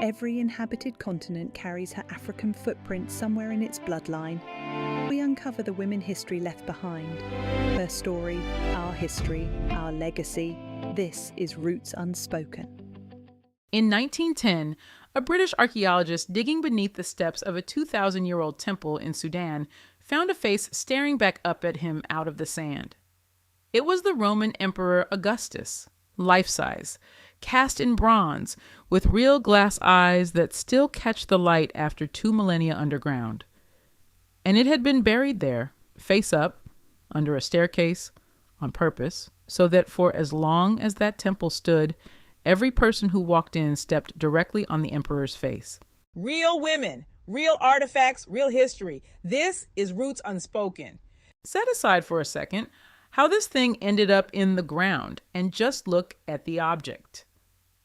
Every inhabited continent carries her African footprint somewhere in its bloodline. We uncover the women history left behind. Her story, our history, our legacy. This is Roots Unspoken. In 1910, a British archaeologist digging beneath the steps of a 2,000-year-old temple in Sudan found a face staring back up at him out of the sand. It was the Roman Emperor Augustus, life-size, cast in bronze, with real glass eyes that still catch the light after 2 millennia underground. And it had been buried there, face up, under a staircase, on purpose, so that for as long as that temple stood, every person who walked in stepped directly on the emperor's face. Real women, real artifacts, real history. This is Roots Unspoken. Set aside for a second how this thing ended up in the ground and just look at the object.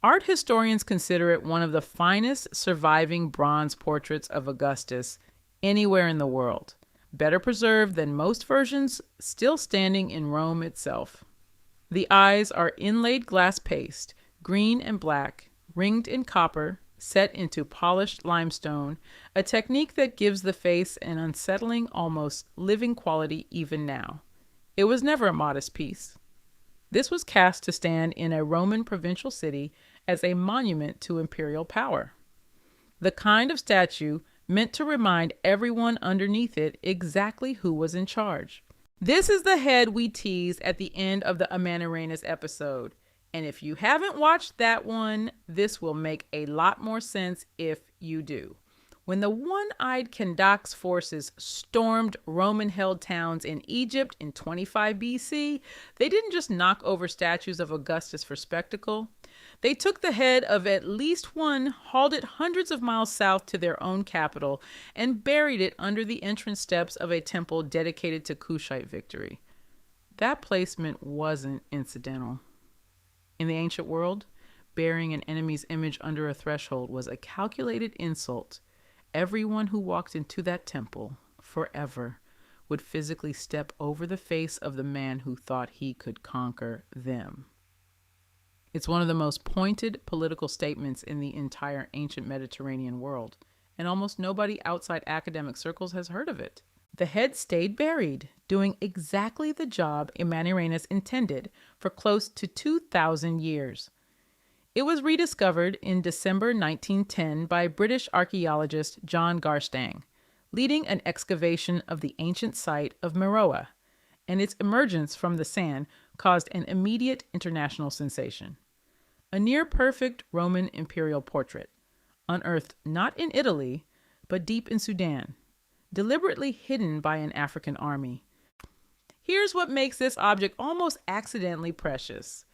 Art historians consider it one of the finest surviving bronze portraits of Augustus anywhere in the world, better preserved than most versions, still standing in Rome itself. The eyes are inlaid glass paste, green and black, ringed in copper, set into polished limestone, a technique that gives the face an unsettling, almost living quality even now. It was never a modest piece. This was cast to stand in a Roman provincial city as a monument to imperial power. The kind of statue meant to remind everyone underneath it exactly who was in charge. This is the head we teased at the end of the Amanirenas episode. And if you haven't watched that one, this will make a lot more sense if you do. When the one-eyed Kandake's forces stormed Roman-held towns in Egypt in 25 BC, they didn't just knock over statues of Augustus for spectacle. They took the head of at least one, hauled it hundreds of miles south to their own capital, and buried it under the entrance steps of a temple dedicated to Kushite victory. That placement wasn't incidental. In the ancient world, burying an enemy's image under a threshold was a calculated insult. Everyone who walked into that temple, forever, would physically step over the face of the man who thought he could conquer them. It's one of the most pointed political statements in the entire ancient Mediterranean world, and almost nobody outside academic circles has heard of it. The head stayed buried, doing exactly the job Amanirenas intended for close to 2,000 years. It was rediscovered in December 1910 by British archaeologist John Garstang, leading an excavation of the ancient site of Meroë, and its emergence from the sand caused an immediate international sensation. A near-perfect Roman imperial portrait, unearthed not in Italy, but deep in Sudan, deliberately hidden by an African army. Here's what makes this object almost accidentally precious.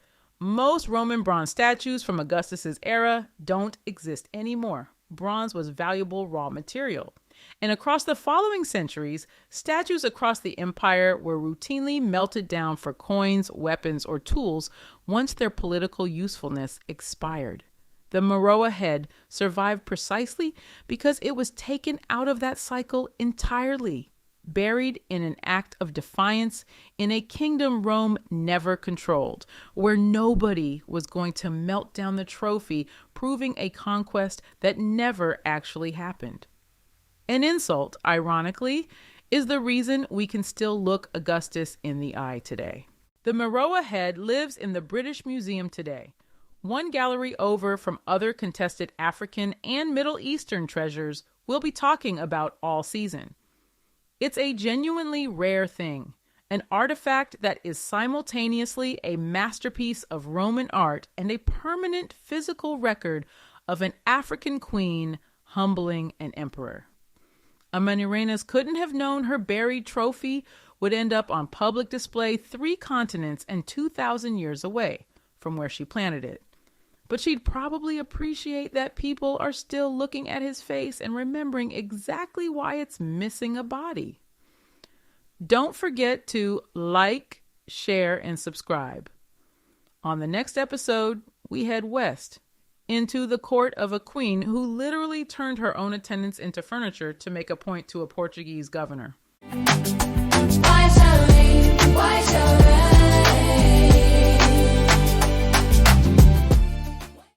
Most Roman bronze statues from Augustus's era don't exist anymore. Bronze was valuable raw material. And across the following centuries, statues across the empire were routinely melted down for coins, weapons, or tools once their political usefulness expired. The Meroë Head survived precisely because it was taken out of that cycle entirely, buried in an act of defiance in a kingdom Rome never controlled, where nobody was going to melt down the trophy, proving a conquest that never actually happened. An insult, ironically, is the reason we can still look Augustus in the eye today. The Meroë Head lives in the British Museum today, one gallery over from other contested African and Middle Eastern treasures we'll be talking about all season. It's a genuinely rare thing, an artifact that is simultaneously a masterpiece of Roman art and a permanent physical record of an African queen humbling an emperor. Amanirenas couldn't have known her buried trophy would end up on public display 3 continents and 2,000 years away from where she planted it. But she'd probably appreciate that people are still looking at his face and remembering exactly why it's missing a body. Don't forget to like, share, and subscribe. On the next episode, we head west into the court of a queen who literally turned her own attendants into furniture to make a point to a Portuguese governor. Why shall we?